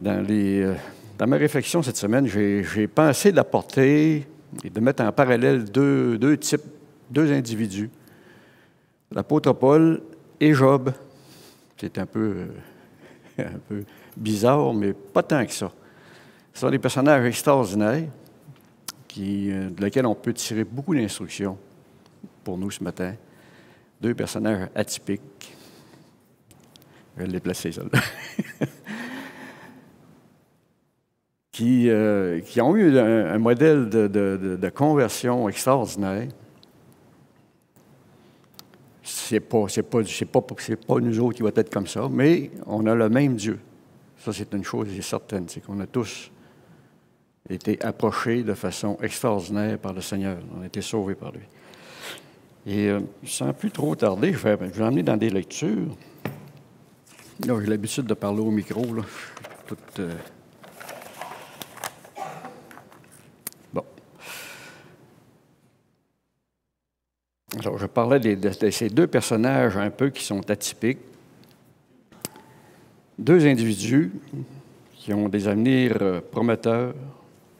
Dans ma réflexion cette semaine, j'ai pensé d'apporter et de mettre en parallèle deux individus, l'apôtre Paul et Job. C'est un peu bizarre, mais pas tant que ça. Ce sont des personnages extraordinaires de lesquels on peut tirer beaucoup d'instructions pour nous ce matin. Deux personnages atypiques. Je vais les placer, ça là. qui ont eu un modèle de conversion extraordinaire. C'est pas nous autres qui va être comme ça, mais on a le même Dieu. Ça, c'est une chose certaine, c'est qu'on a tous été approchés de façon extraordinaire par le Seigneur. On a été sauvés par lui. Et sans plus trop tarder, je vais emmener dans des lectures. Là, j'ai l'habitude de parler au micro, là. Bon. Alors, je parlais de ces deux personnages un peu qui sont atypiques. Deux individus qui ont des avenirs prometteurs.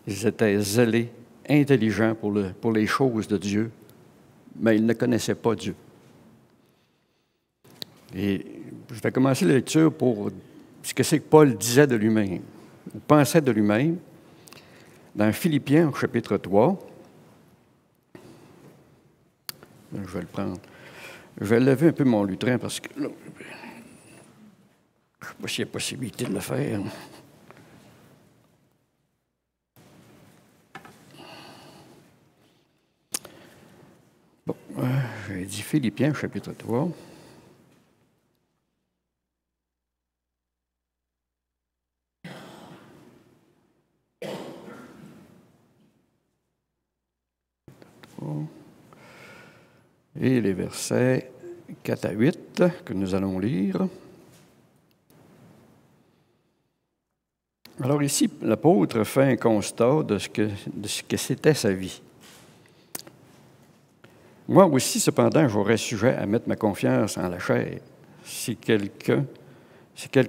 Ils étaient zélés, intelligents pour les choses de Dieu, mais ils ne connaissaient pas Dieu. Et je vais commencer la lecture pour ce que c'est que Paul disait de lui-même, ou pensait de lui-même, dans Philippiens, au chapitre 3. Je vais le prendre. Je vais lever un peu mon lutrin parce que là, je ne sais pas s'il y a possibilité de le faire. Bon, j'ai dit Philippiens, chapitre 3. Et les versets 4 à 8 que nous allons lire. Alors ici, l'apôtre fait un constat de ce que c'était sa vie. Moi aussi, cependant, j'aurais sujet à mettre ma confiance en la chair. Si quelqu'un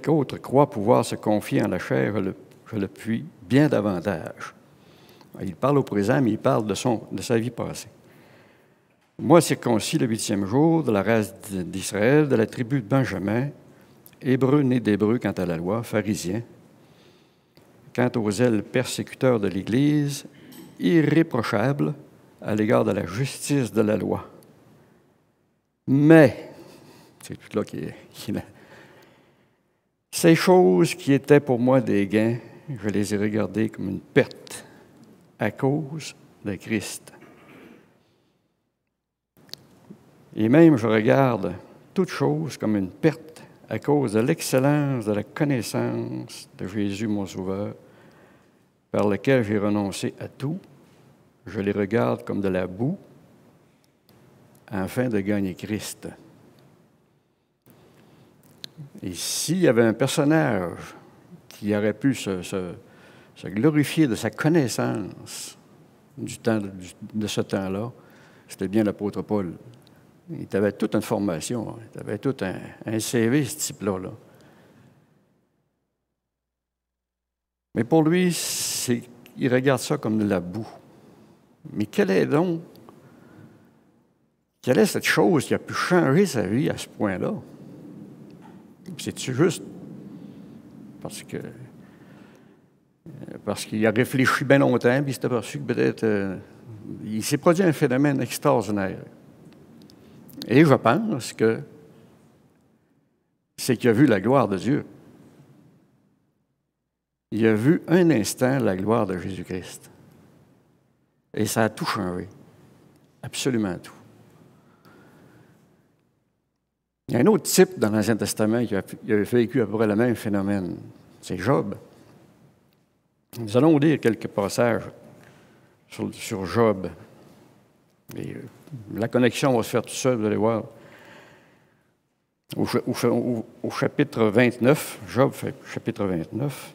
autre croit pouvoir se confier en la chair, je le puis bien davantage. Il parle au présent, mais il parle de sa vie passée. Moi, circoncis le 8e jour, de la race d'Israël, de la tribu de Benjamin, hébreu né d'hébreu quant à la loi, pharisien, quant aux zèles persécuteurs de l'Église, irréprochable à l'égard de la justice de la loi. Mais, c'est tout là qui est là. Ces choses qui étaient pour moi des gains, je les ai regardées comme une perte à cause de Christ. Et même je regarde toute chose comme une perte à cause de l'excellence de la connaissance de Jésus, mon Sauveur, par lequel j'ai renoncé à tout. Je les regarde comme de la boue, afin de gagner Christ. Et s'il y avait un personnage qui aurait pu se glorifier de sa connaissance de ce temps-là, c'était bien l'apôtre Paul. Il avait toute une formation, il avait tout un CV, ce type-là. Mais pour lui, il regarde ça comme de la boue. Mais quelle est cette chose qui a pu changer sa vie à ce point-là? C'est-tu juste parce qu'il a réfléchi bien longtemps, puis il s'est aperçu que peut-être il s'est produit un phénomène extraordinaire. Et je pense que c'est qu'il a vu la gloire de Dieu. Il a vu un instant la gloire de Jésus-Christ. Et ça a tout changé. Absolument tout. Il y a un autre type dans l'Ancien Testament qui a vécu à peu près le même phénomène. C'est Job. Nous allons lire quelques passages sur Job. Et la connexion va se faire tout seul, vous allez voir. Au chapitre 29, Job, chapitre 29.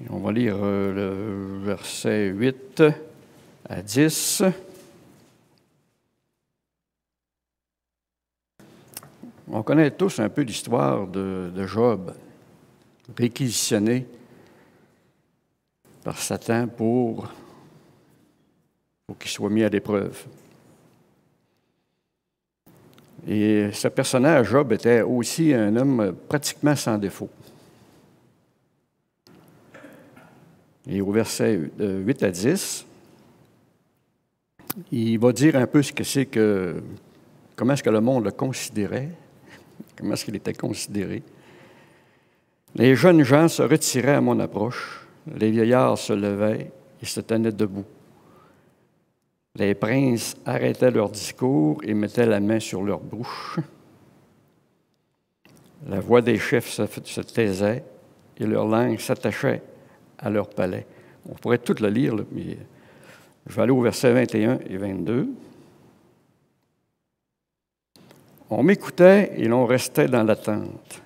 Et on va lire le verset 8. à 10. On connaît tous un peu l'histoire de Job, réquisitionné par Satan pour qu'il soit mis à l'épreuve. Et ce personnage, Job, était aussi un homme pratiquement sans défaut. Et au verset 8 à 10, il va dire un peu comment est-ce que le monde le considérait, comment est-ce qu'il était considéré. Les jeunes gens se retiraient à mon approche, les vieillards se levaient et se tenaient debout. Les princes arrêtaient leur discours et mettaient la main sur leur bouche. La voix des chefs se taisait et leur langue s'attachait à leur palais. On pourrait tout le lire, là, mais je vais aller au verset 21 et 22. On m'écoutait et l'on restait dans l'attente.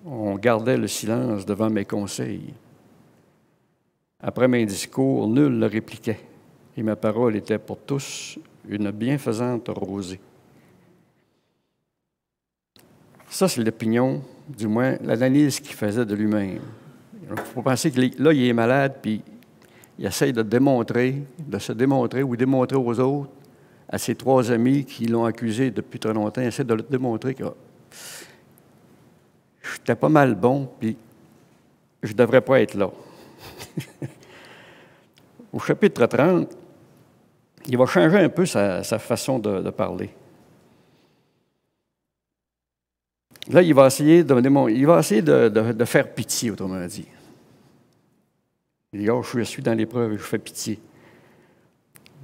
On gardait le silence devant mes conseils. Après mes discours, nul ne répliquait, et ma parole était pour tous une bienfaisante rosée. Ça, c'est l'opinion, du moins l'analyse qu'il faisait de lui-même. Il faut penser que là, il est malade, puis il essaye de se démontrer ou démontrer aux autres, à ses trois amis qui l'ont accusé depuis très longtemps, il essaie de le démontrer que j'étais pas mal bon, puis je ne devrais pas être là. Au chapitre 30, il va changer un peu sa façon de parler. Là, il va essayer de faire pitié, autrement dit. Il dit, oh, je suis dans l'épreuve, je fais pitié.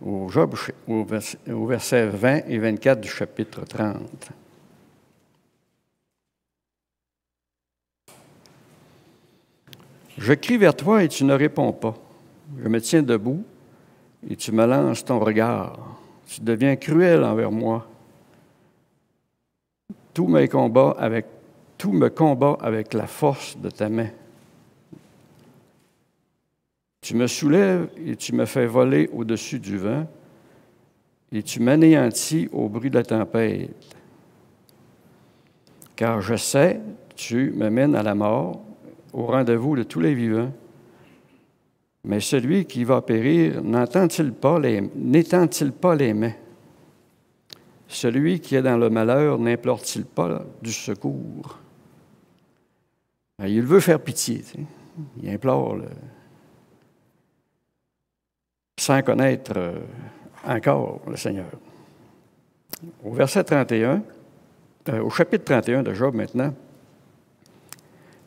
Au verset 20 et 24 du chapitre 30. Je crie vers toi et tu ne réponds pas. Je me tiens debout et tu me lances ton regard. Tu deviens cruel envers moi. Tout me combat avec la force de ta main. Tu me soulèves et tu me fais voler au-dessus du vent, et tu m'anéantis au bruit de la tempête. Car je sais, tu me mènes à la mort, au rendez-vous de tous les vivants. Mais celui qui va périr, n'étend-il pas les mains? Celui qui est dans le malheur, n'implore-t-il pas du secours? Il veut faire pitié, tu sais. Il implore sans connaître encore le Seigneur. Au verset 31, au chapitre 31 de Job maintenant,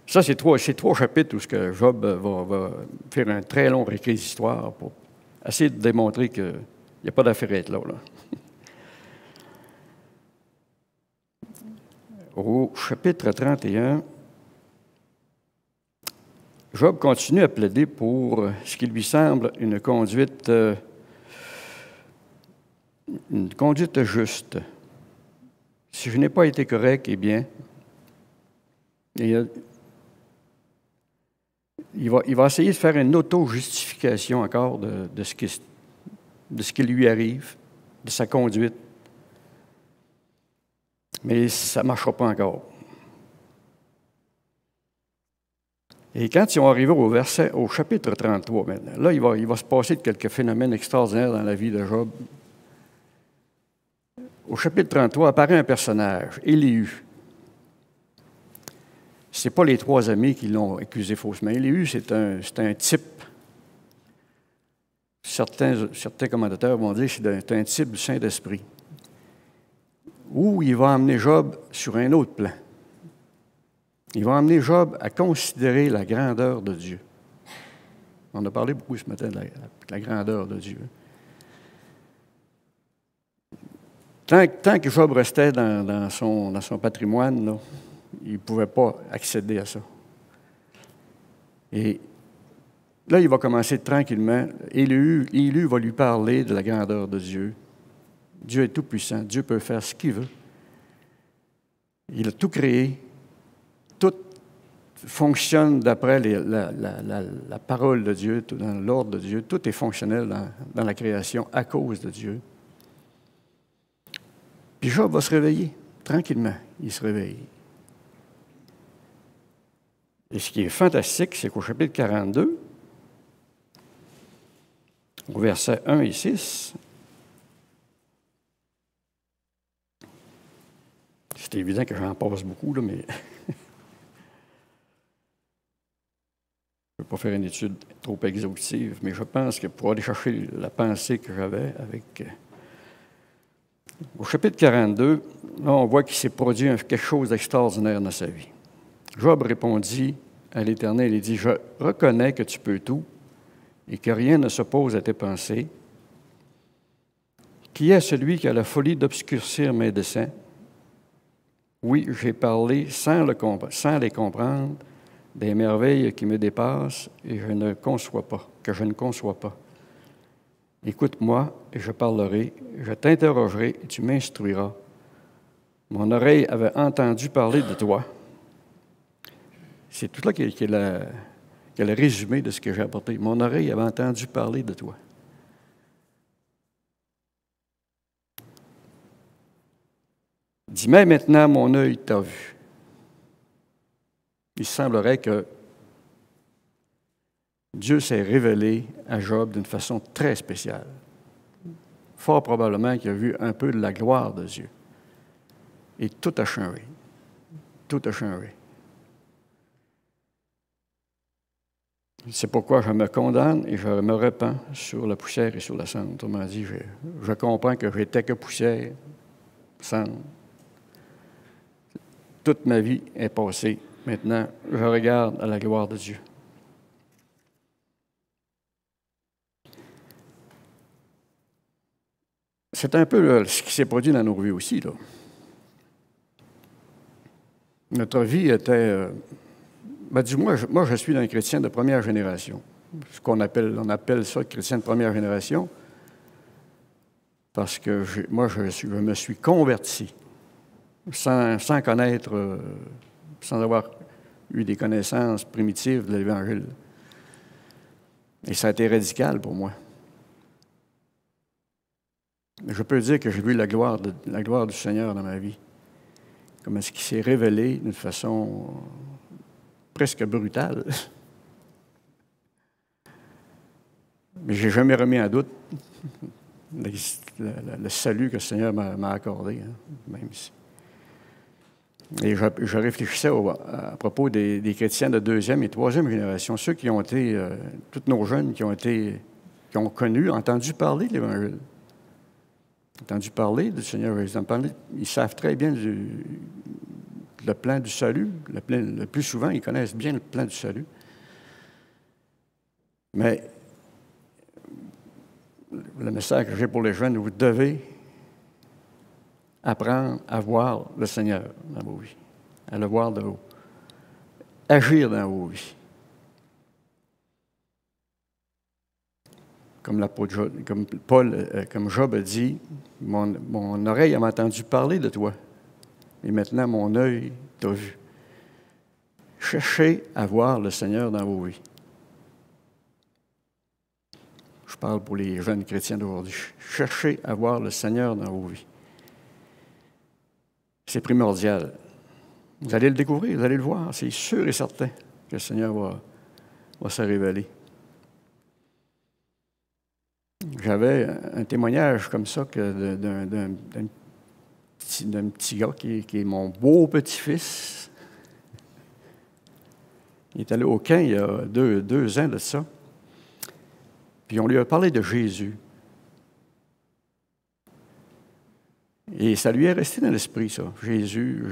ça, c'est trois chapitres où Job va faire un très long réquisitoire pour essayer de démontrer qu'il n'y a pas d'affaire à être là. Au chapitre 31, Job continue à plaider pour ce qui lui semble une conduite juste. Si je n'ai pas été correct, eh bien, il va essayer de faire une auto-justification encore de ce qui lui arrive, de sa conduite. Mais ça ne marchera pas encore. Et quand ils vont arriver au chapitre 33 maintenant, là, il va se passer de quelques phénomènes extraordinaires dans la vie de Job. Au chapitre 33 apparaît un personnage, Élihu. Ce n'est pas les trois amis qui l'ont accusé faussement. Élihu, c'est un type. Certains commentateurs vont dire que c'est un type du Saint-Esprit, où il va emmener Job sur un autre plan. Il va emmener Job à considérer la grandeur de Dieu. On a parlé beaucoup ce matin de la grandeur de Dieu. Tant que Job restait dans son patrimoine, là, il ne pouvait pas accéder à ça. Et là, il va commencer tranquillement. Élu va lui parler de la grandeur de Dieu. Dieu est tout-puissant. Dieu peut faire ce qu'il veut. Il a tout créé. Tout fonctionne d'après la parole de Dieu, dans l'ordre de Dieu. Tout est fonctionnel dans la création à cause de Dieu. Puis Job va se réveiller, tranquillement, il se réveille. Et ce qui est fantastique, c'est qu'au chapitre 42, au verset 1 et 6, c'est évident que j'en passe beaucoup, là, mais je ne vais pas faire une étude trop exhaustive, mais je pense que pour aller chercher la pensée que j'avais avec... Au chapitre 42, là, on voit qu'il s'est produit quelque chose d'extraordinaire dans sa vie. Job répondit à l'Éternel, il dit, « Je reconnais que tu peux tout et que rien ne s'oppose à tes pensées. Qui est celui qui a la folie d'obscurcir mes desseins? Oui, j'ai parlé sans les comprendre, des merveilles qui me dépassent et que je ne conçois pas. Écoute-moi et je parlerai, je t'interrogerai et tu m'instruiras. Mon oreille avait entendu parler de toi. » C'est tout là qui est le résumé de ce que j'ai apporté. Mon oreille avait entendu parler de toi. Il dit, mais maintenant mon œil t'a vu. Il semblerait que Dieu s'est révélé à Job d'une façon très spéciale. Fort probablement qu'il a vu un peu de la gloire de Dieu. Et tout a changé. Tout a changé. C'est pourquoi je me condamne et je me repens sur la poussière et sur la cendre. Autrement dit, je comprends que j'étais que poussière, cendre. Toute ma vie est passée. Maintenant, je regarde à la gloire de Dieu. C'est un peu ce qui s'est produit dans nos vies aussi, là. Notre vie était... moi, je suis un chrétien de première génération. On appelle ça chrétien de première génération parce que je me suis converti sans connaître, sans avoir eu des connaissances primitives de l'Évangile. Et ça a été radical pour moi. Je peux dire que j'ai vu la gloire du Seigneur dans ma vie. Comme est-ce qu'il s'est révélé d'une façon presque brutale. Mais je n'ai jamais remis en doute le salut que le Seigneur m'a accordé, hein, même si. Et je réfléchissais à propos des chrétiens de deuxième et troisième génération, ceux qui ont été, tous nos jeunes qui ont connu, entendu parler de l'Évangile, entendu parler du Seigneur Jésus. Ils savent très bien le plan du salut. Le plus souvent, ils connaissent bien le plan du salut. Mais le message que j'ai pour les jeunes, vous devez apprendre à voir le Seigneur dans vos vies, à le voir de haut, agir dans vos vies. Comme Job a dit, mon oreille a entendu parler de toi, et maintenant mon œil t'a vu. Cherchez à voir le Seigneur dans vos vies. Je parle pour les jeunes chrétiens d'aujourd'hui. Cherchez à voir le Seigneur dans vos vies. C'est primordial. Vous allez le découvrir, vous allez le voir. C'est sûr et certain que le Seigneur va se révéler. J'avais un témoignage comme ça d'un petit gars qui est mon beau petit-fils. Il est allé au camp il y a deux ans de ça. Puis on lui a parlé de Jésus. Et ça lui est resté dans l'esprit, ça. Jésus,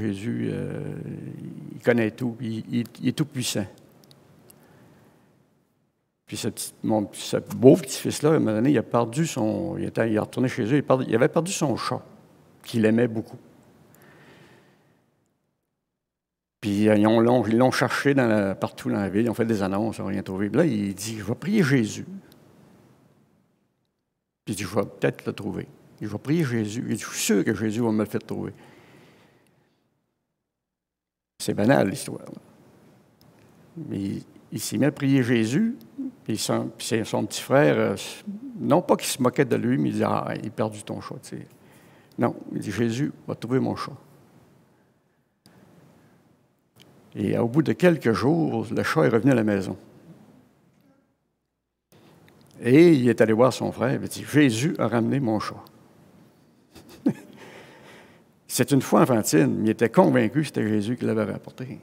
il connaît tout, il est tout puissant. Puis ce beau petit-fils-là, à un moment donné, il est retourné chez eux, il avait perdu son chat, qu'il aimait beaucoup. Puis ils l'ont cherché partout dans la ville, ils ont fait des annonces, ils n'ont rien trouvé. Puis là, il dit, je vais prier Jésus. Puis il dit, je vais peut-être le trouver. Je vais prier Jésus. Il dit, je suis sûr que Jésus va me le faire trouver. C'est banal, l'histoire. Mais il s'est mis à prier Jésus, puis son petit frère, non pas qu'il se moquait de lui, mais il disait « Ah, il a perdu ton chat. » Non, il dit « Jésus va trouver mon chat. » Et au bout de quelques jours, le chat est revenu à la maison. Et il est allé voir son frère, il dit « Jésus a ramené mon chat. » C'est une foi enfantine, mais il était convaincu que c'était Jésus qui l'avait rapporté.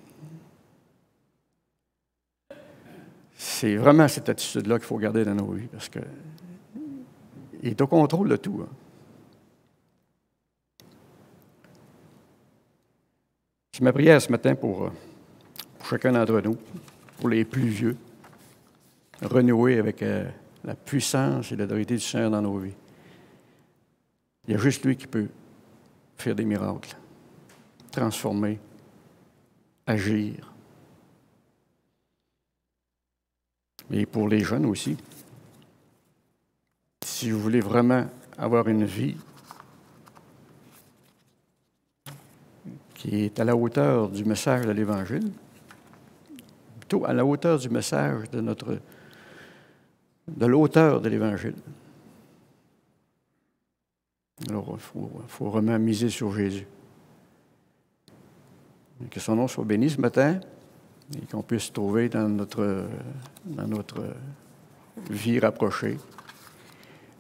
C'est vraiment cette attitude-là qu'il faut garder dans nos vies, parce qu'il est au contrôle de tout. C'est ma prière ce matin pour chacun d'entre nous, pour les plus vieux, renouer avec la puissance et l'autorité du Seigneur dans nos vies. Il y a juste lui qui peut faire des miracles, transformer, agir. Et pour les jeunes aussi, si vous voulez vraiment avoir une vie qui est à la hauteur du message de l'Évangile, plutôt à la hauteur du message de l'auteur de l'Évangile. Alors, il faut vraiment miser sur Jésus. Et que son nom soit béni ce matin et qu'on puisse trouver dans notre vie rapprochée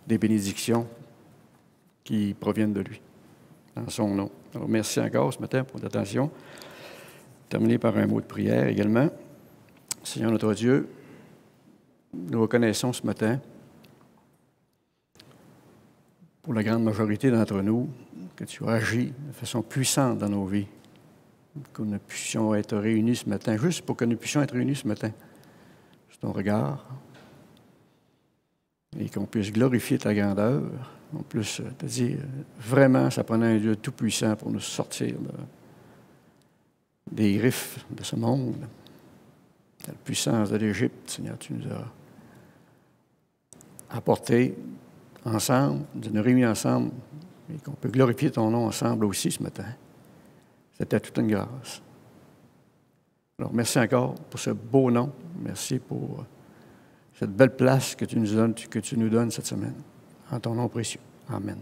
des bénédictions qui proviennent de lui, dans son nom. Alors, merci encore ce matin pour l'attention. Terminer par un mot de prière également. Seigneur notre Dieu, nous reconnaissons ce matin, pour la grande majorité d'entre nous, que tu as agi de façon puissante dans nos vies, que nous puissions être réunis ce matin, juste pour que nous puissions être réunis ce matin, sur ton regard, et qu'on puisse glorifier ta grandeur, qu'on puisse te dire, vraiment, ça prenait un Dieu tout-puissant pour nous sortir des griffes de ce monde, de la puissance de l'Égypte, Seigneur, tu nous as apporté ensemble, de nous réunir ensemble, et qu'on peut glorifier ton nom ensemble aussi ce matin. C'était toute une grâce. Alors, merci encore pour ce beau nom. Merci pour cette belle place que tu nous donnes cette semaine. En ton nom précieux. Amen.